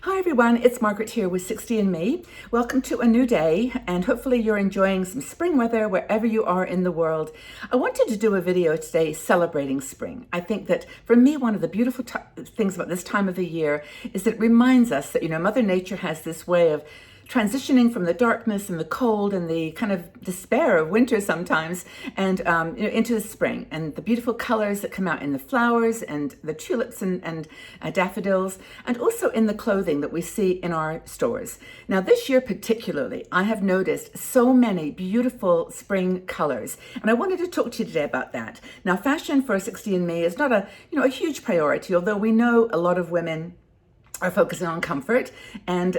Hi everyone, it's Margaret here with 60 and Me. Welcome to a new day, and hopefully you're enjoying some spring weather wherever you are in the world. I wanted to do a video today celebrating spring. I think that for me, one of the beautiful things about this time of the year is that it reminds us that, Mother Nature has this way of transitioning from the darkness and the cold and the kind of despair of winter sometimes and into the spring and the beautiful colors that come out in the flowers and the tulips and daffodils, and also in the clothing that we see in our stores. Now this year particularly, I have noticed so many beautiful spring colors, and I wanted to talk to you today about that. Now fashion for 60 and Me is not a huge priority, although we know a lot of women are focusing on comfort and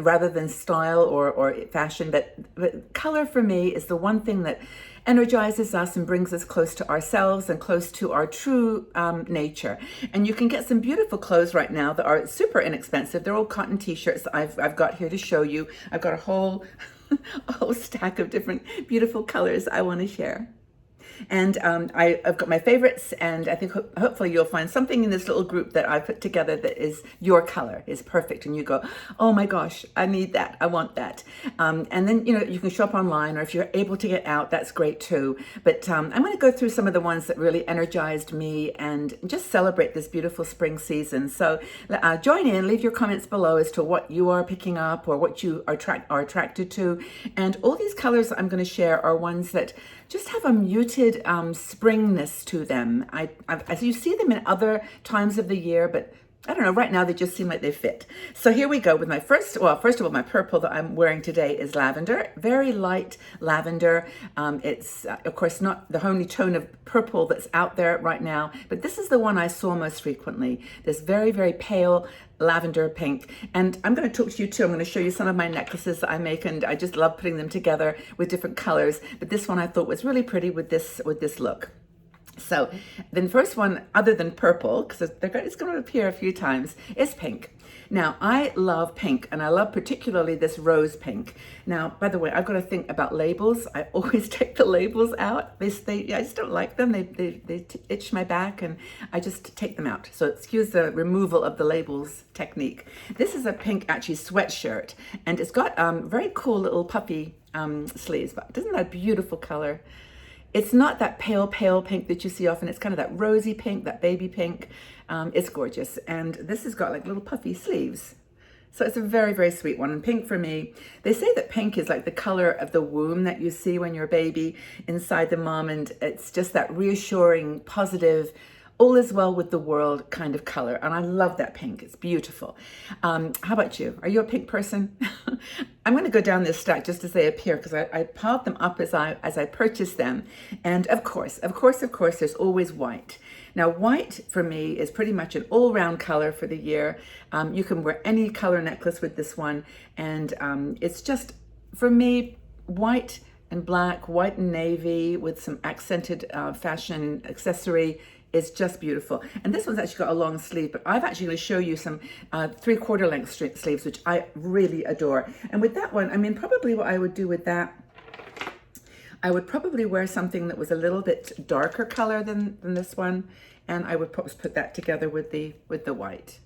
rather than style or fashion, but color for me is the one thing that energizes us and brings us close to ourselves and close to our true nature. And you can get some beautiful clothes right now that are super inexpensive. They're all cotton t-shirts that I've got here to show you. I've got a whole stack of different beautiful colors I want to share. And I've got my favorites, and I think hopefully you'll find something in this little group that I put together that is your color, is perfect, and you go, oh my gosh, I need that, I want that. And then you can shop online, or if you're able to get out, that's great too. But I'm going to go through some of the ones that really energized me and just celebrate this beautiful spring season. So join in, leave your comments below as to what you are picking up or what you are attracted to. And all these colors I'm going to share are ones that just have a muted springness to them. As you see them in other times of the year, but I don't know, right now they just seem like they fit. So here we go with my first of all, my purple that I'm wearing today is lavender, very light lavender. It's of course not the only tone of purple that's out there right now, but this is the one I saw most frequently, this very, very pale lavender pink. And I'm going to talk to you too. I'm going to show you some of my necklaces that I make, and I just love putting them together with different colors. But this one I thought was really pretty with this look. So the first one, other than purple, because it's going to appear a few times, is pink. Now, I love pink, and I love particularly this rose pink. Now, by the way, I've got to think about labels. I always take the labels out. I just don't like them. They itch my back, and I just take them out. So excuse the removal of the labels technique. This is a pink, actually, sweatshirt, and it's got very cool little puffy sleeves. But isn't that a beautiful color? It's not that pale pink that you see often. It's kind of that rosy pink, that baby pink. It's gorgeous. And this has got like little puffy sleeves. So it's a very, very sweet one. And pink for me, they say that pink is like the color of the womb that you see when you're a baby inside the mom. And it's just that reassuring, positive, all is well with the world kind of color. And I love that pink. It's beautiful. How about you? Are you a pink person? I'm going to go down this stack just as they appear, because I piled them up as I purchased them. And of course, there's always white. Now, white for me is pretty much an all-round color for the year. You can wear any color necklace with this one. And it's just, for me, white and black, white and navy with some accented fashion accessory is just beautiful. And this one's actually got a long sleeve, but I've actually going to show you some 3/4 length sleeves, which I really adore. And with that one, I mean, probably what I would do with that, I would probably wear something that was a little bit darker color than this one, and I would put that together with the white.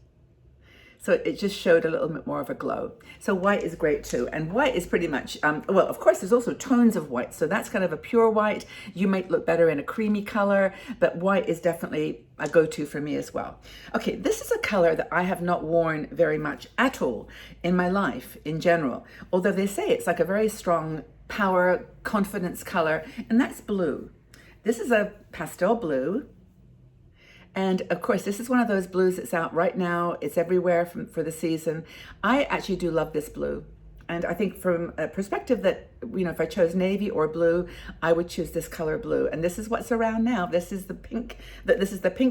So it just showed a little bit more of a glow. So white is great too. And white is pretty much, well, of course, there's also tones of white. So that's kind of a pure white. You might look better in a creamy color, but white is definitely a go-to for me as well. Okay, this is a color that I have not worn very much at all in my life in general. Although they say it's like a very strong power, confidence color, and that's blue. This is a pastel blue. And of course, this is one of those blues that's out right now. It's everywhere for the season. I actually do love this blue. And I think from a perspective that, if I chose navy or blue, I would choose this color blue. And this is what's around now. This is the pink,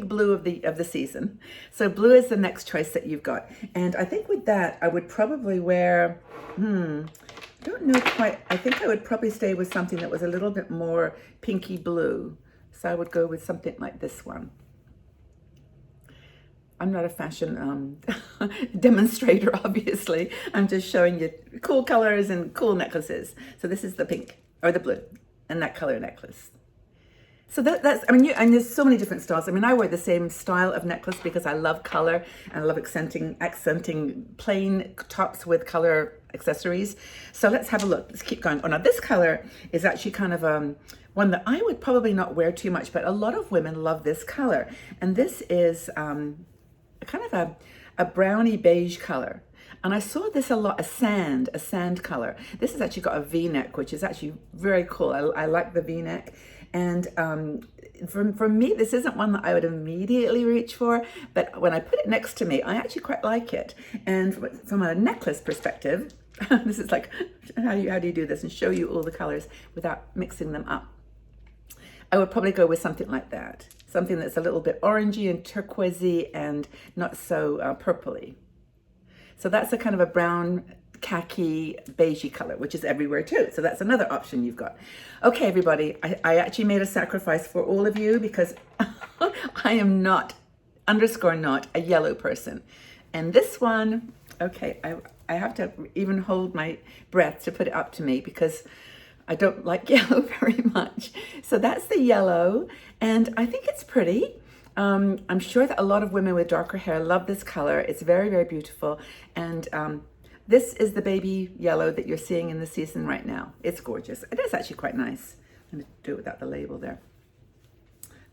blue of the season. So blue is the next choice that you've got. And I think with that, I would probably wear, I don't know quite, I think I would probably stay with something that was a little bit more pinky blue. So I would go with something like this one. I'm not a fashion demonstrator, obviously. I'm just showing you cool colors and cool necklaces. So this is the pink, or the blue, and that color necklace. So that's, I mean, and there's so many different styles. I mean, I wear the same style of necklace because I love color and I love accenting plain tops with color accessories. So let's have a look. Let's keep going. Oh, now this color is actually kind of one that I would probably not wear too much, but a lot of women love this color. And this is kind of a browny beige color. And I saw this a lot, a sand color. This has actually got a V-neck, which is actually very cool. I like the V-neck. And for me, this isn't one that I would immediately reach for, but when I put it next to me, I actually quite like it. And from a necklace perspective, this is like, how do you do this and show you all the colors without mixing them up? I would probably go with something like that. Something that's a little bit orangey and turquoisey and not so purpley. So that's a kind of a brown, khaki, beigey color, which is everywhere too. So that's another option you've got. Okay, everybody, I actually made a sacrifice for all of you because I am not, not a yellow person. And this one, okay, I have to even hold my breath to put it up to me because I don't like yellow very much. So that's the yellow, and I think it's pretty. I'm sure that a lot of women with darker hair love this color. It's very, very beautiful. And this is the baby yellow that you're seeing in the season right now. It's gorgeous. It is actually quite nice. I'm gonna do it without the label there.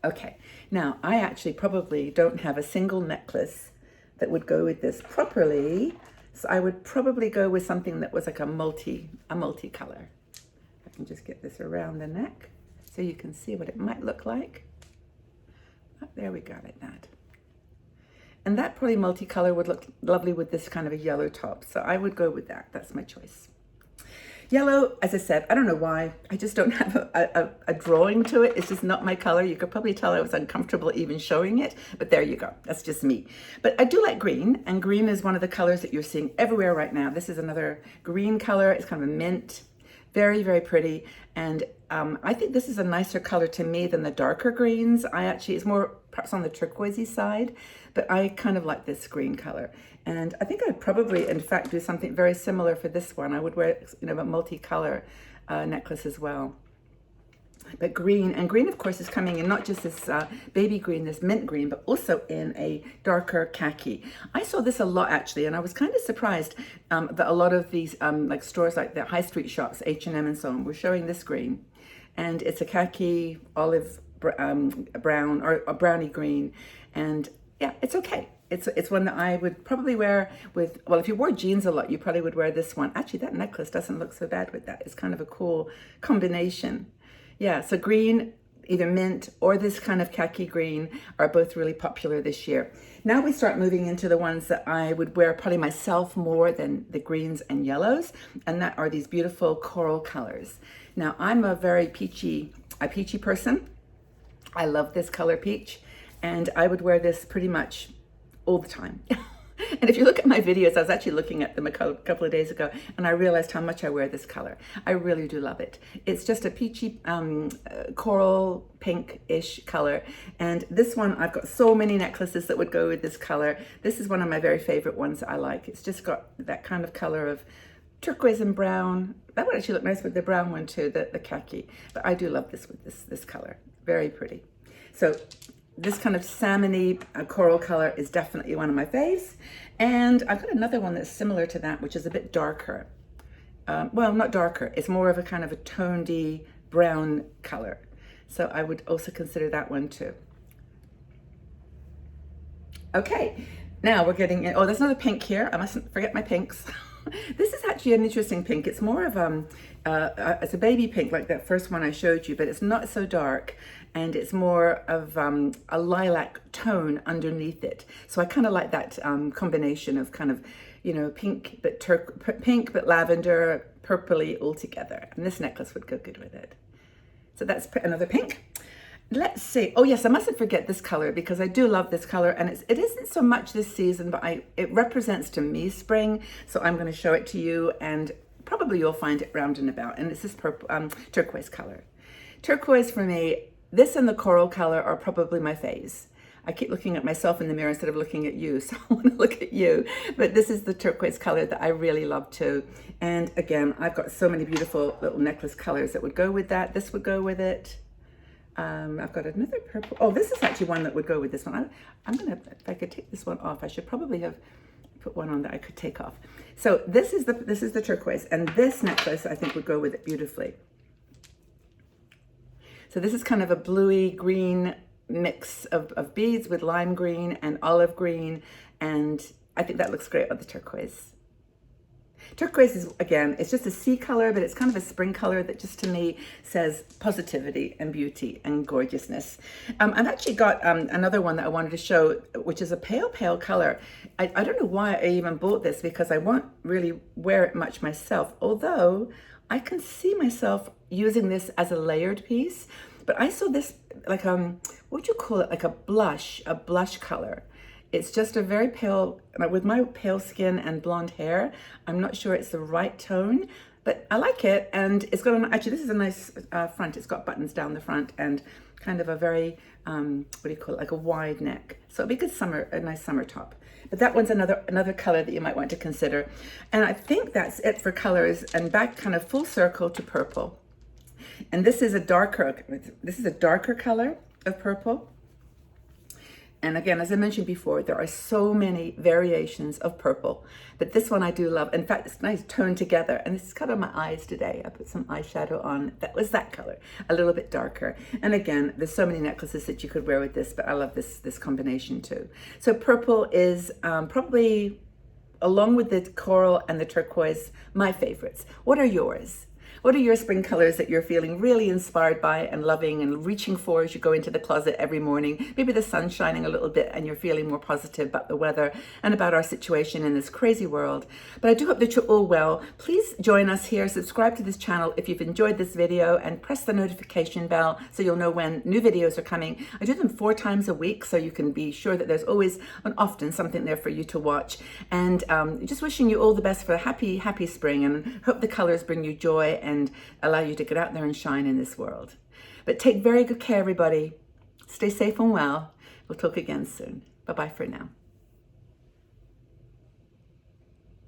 Okay, now I actually probably don't have a single necklace that would go with this properly. So I would probably go with something that was like a multi-color. I can just get this around the neck so you can see what it might look like. Oh, there we go, like that. And that probably multicolor would look lovely with this kind of a yellow top. So I would go with that. That's my choice. Yellow, as I said, I don't know why. I just don't have a drawing to it. It's just not my color. You could probably tell I was uncomfortable even showing it, but there you go. That's just me. But I do like green, and green is one of the colors that you're seeing everywhere right now. This is another green color. It's kind of a mint. Very, very pretty. And I think this is a nicer color to me than the darker greens. It's more perhaps on the turquoisey side, but I kind of like this green color. And I think I'd probably, in fact, do something very similar for this one. I would wear, a multicolor necklace as well. But green, and green of course is coming in not just this baby green, this mint green, but also in a darker khaki. I saw this a lot actually, and I was kind of surprised that a lot of these like stores like the high street shops, H&M and so on, were showing this green. And it's a khaki, olive brown, or a brownie green. And yeah, it's okay. It's one that I would probably wear with, well, if you wore jeans a lot, you probably would wear this one. Actually, that necklace doesn't look so bad with that. It's kind of a cool combination. Yeah, so green, either mint or this kind of khaki green are both really popular this year. Now we start moving into the ones that I would wear probably myself more than the greens and yellows, and that are these beautiful coral colors. Now I'm a very peachy person. I love this color peach, and I would wear this pretty much all the time. And if you look at my videos, I was actually looking at them a couple of days ago, and I realized how much I wear this color. I really do love it. It's just a peachy coral pink-ish color. And this one, I've got so many necklaces that would go with this color. This is one of my very favorite ones that I like. It's just got that kind of color of turquoise and brown. That would actually look nice with the brown one too, the khaki. But I do love this with this color. Very pretty. So this kind of salmony coral color is definitely one of my faves. And I've got another one that's similar to that, which is a bit darker. Well, not darker. It's more of a kind of a tonedy brown color. So I would also consider that one too. Okay, now we're getting in. Oh, there's another pink here. I mustn't forget my pinks. This is actually an interesting pink. It's more of it's a baby pink like that first one I showed you, but it's not so dark, and it's more of a lilac tone underneath it. So I kind of like that combination of kind of, pink but lavender, purpley all together. And this necklace would go good with it. So that's another pink. Let's see. Oh yes, I mustn't forget this color because I do love this color, and it isn't so much this season, but it represents to me spring. So I'm going to show it to you, and probably you'll find it round and about. And it's this purple, turquoise color. Turquoise for me, this and the coral color are probably my faves. I keep looking at myself in the mirror instead of looking at you, so I want to look at you. But this is the turquoise color that I really love too. And again, I've got so many beautiful little necklace colors that would go with that. This would go with it. I've got another purple. Oh, this is actually one that would go with this one. I'm gonna, if I could take this one off, I should probably have put one on that I could take off. So this is the turquoise, and this necklace I think would go with it beautifully. So this is kind of a bluey green mix of beads with lime green and olive green, and I think that looks great on the turquoise. Turquoise is, again, it's just a sea color, but it's kind of a spring color that just to me says positivity and beauty and gorgeousness. I've actually got another one that I wanted to show, which is a pale color. I don't know why I even bought this, because I won't really wear it much myself, although I can see myself using this as a layered piece. But I saw this like, what would you call it? Like a blush color. It's just a very pale, with my pale skin and blonde hair, I'm not sure it's the right tone, but I like it. And it's got, actually this is a nice front. It's got buttons down the front and kind of a very, what do you call it? Like a wide neck. So it'll be a nice summer top. But that one's another color that you might want to consider. And I think that's it for colors, and back kind of full circle to purple. And this is a darker color of purple. And again, as I mentioned before, there are so many variations of purple, but this one I do love. In fact, it's nice toned together. And this is kind of my eyes today. I put some eyeshadow on. That was that color, a little bit darker. And again, there's so many necklaces that you could wear with this, but I love this combination too. So purple is probably, along with the coral and the turquoise, my favorites. What are yours? What are your spring colors that you're feeling really inspired by and loving and reaching for as you go into the closet every morning? Maybe the sun's shining a little bit and you're feeling more positive about the weather and about our situation in this crazy world. But I do hope that you're all well. Please join us here. Subscribe to this channel if you've enjoyed this video, and press the notification bell so you'll know when new videos are coming. I do them 4 times a week, so you can be sure that there's always and often something there for you to watch. And just wishing you all the best for a happy spring, and hope the colors bring you joy and allow you to get out there and shine in this world. But take very good care, everybody. Stay safe and well. We'll talk again soon. Bye-bye for now.